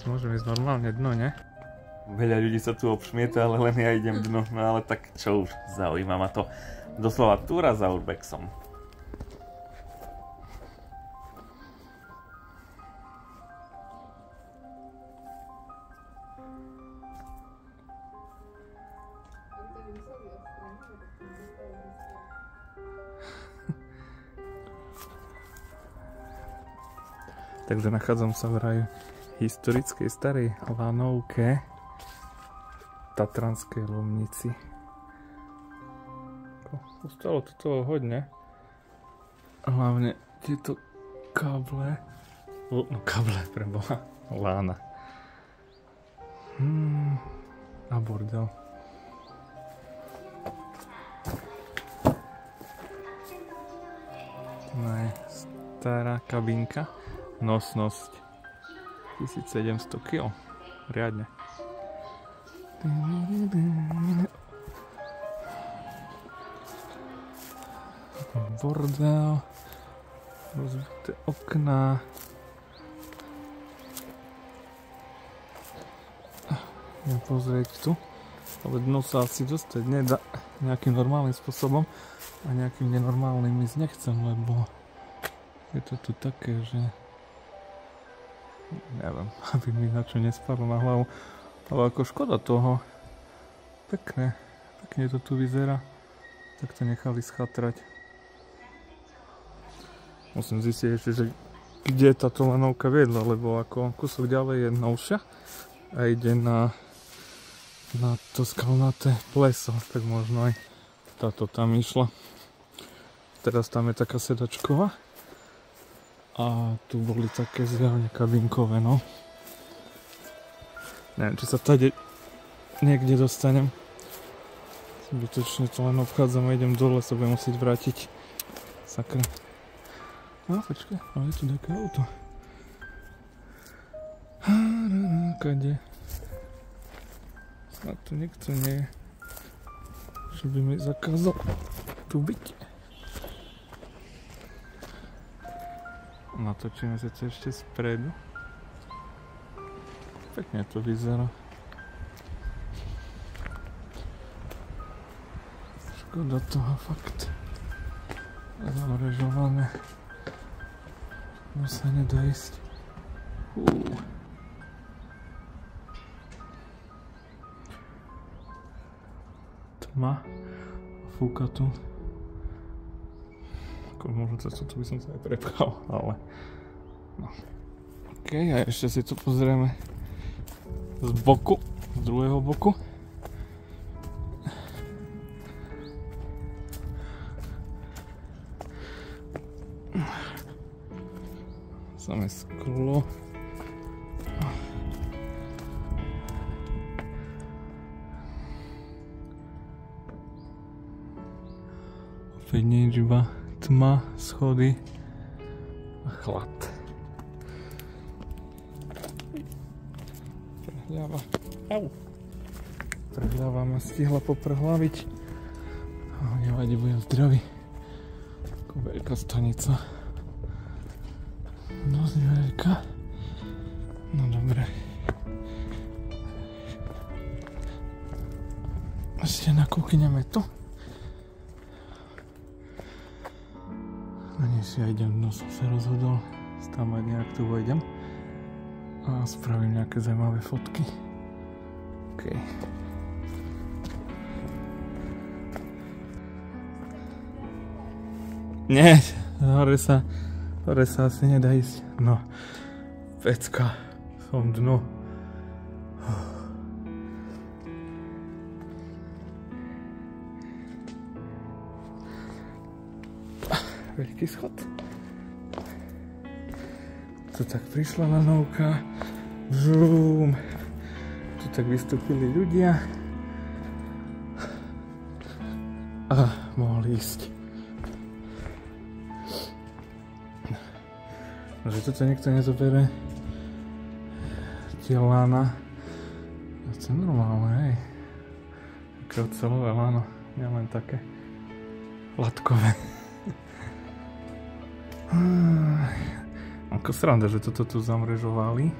Môžeme ísť normálne dno, ne? Veľa ľudí sa tu obšmieta, ale len ja idem dno. No ale tak čo už, zaujíma ma to. Doslova túra za urbexom. Takže nachádzam sa vraj v historickej starej lanovke v Tatranskej Lomnici. Ostalo tu toho hodne. Hlavne tieto káble. No káble preboha. Lána. A bordel. No je stará kabinka. Nosnosť 1700 kg. Riadne. Bordel. Rozbité okná. Idem pozrieť tu. Ale dno sa asi dostať nedá nejakým normálnym spôsobom. A nejakým nenormálnym ísť nechcem, lebo je to tu také, že neviem, aby mi na čo nespadlo na hlavu. Ale ako škoda toho. Pekne to tu vyzerá. Tak to nechali schatrať. Musím zistiť ešte, že kde táto lanovka viedla, lebo ako kúsok ďalej je novšia a ide na to skalnaté pleso, tak možno aj táto tam išla. Teraz tam je taká sedačková. A tu boli také zjavne kabinkové, no. Neviem, či sa tady niekde dostanem. Zbytočne to len obchádzam a idem dole, sa budem musieť vrátiť. Sakra. No, počkaj, ale je tu také auto. Kade? Snad tu nikto nie je. Že by mi zakázal tu byť. Natočíme sa to ešte spredu. Pekne to vyzerá. Škoda toho fakt. Zamrežované. No sa nedá ísť. Tma. Fúka tu. Možno cez toto by som sa aj prepchal, ale no. OK, a ešte si to pozrieme z boku, z druhého boku. Samé sklo. Opäť nič, iba tma, schody a chlad. Prehľava. Prehľava ma stihla poprhlaviť. Nevadí, budem zdravý. Ako veľká stanica. Dosť veľká. No dobre. Ešte nakúkneme to. Si ja idem dno, som sa rozhodol stávať nejak tu vojdem a spravím nejaké zaujímavé fotky. OK. Nie, hore sa asi nedá ísť. No, pecka, som dno. Veľký schod. Tu tak prišla lanovka. Žum. Tu tak vystúpili ľudia. A mohli ísť. Že toto niekto nezobere. Tie lána. To je normálne, hej. Také ocelové láno. Nie len také latkové. Ako sranda, že toto tu zamrežovali.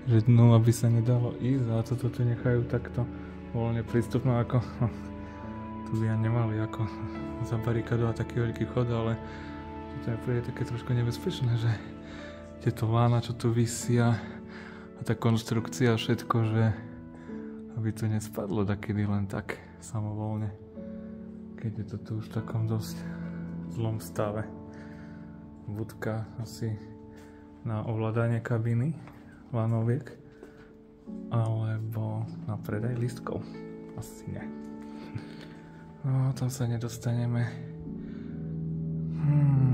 že dnu, aby sa nedalo ísť, a toto tu nechajú takto voľne prístupno, ako tu by ja nemali ako zabarikadovať taký veľký chod, ale to je príde také trošku nebezpečné, že tieto lána, čo tu visia a tá konštrukcia, všetko, že aby to nespadlo takedy len tak samovolne, keď je to tu už v takom dosť zlom stave. Budka asi na ovládanie kabiny lanoviek alebo na predaj lístkov. Asi nie. No, tam sa nedostaneme.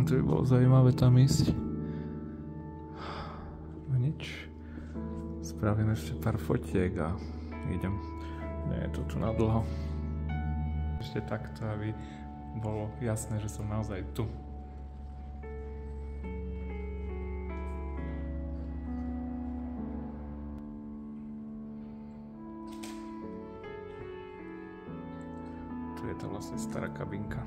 To by bolo zaujímavé tam ísť. No nič. Spravím ešte pár fotiek a idem. Nie je to tu na dlho. Ešte takto, aby bolo jasné, že som naozaj tu. Tu je to vlastne stará kabinka.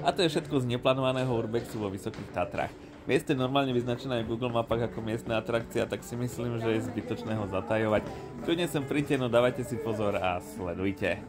A to je všetko z neplánovaného urbexu vo Vysokých Tatrách. Mieste normálne vyznačené aj v Google mapách ako miestna atrakcia, tak si myslím, že je zbytočné ho zatajovať. Kľudne sem príďte, no dávajte si pozor a sledujte.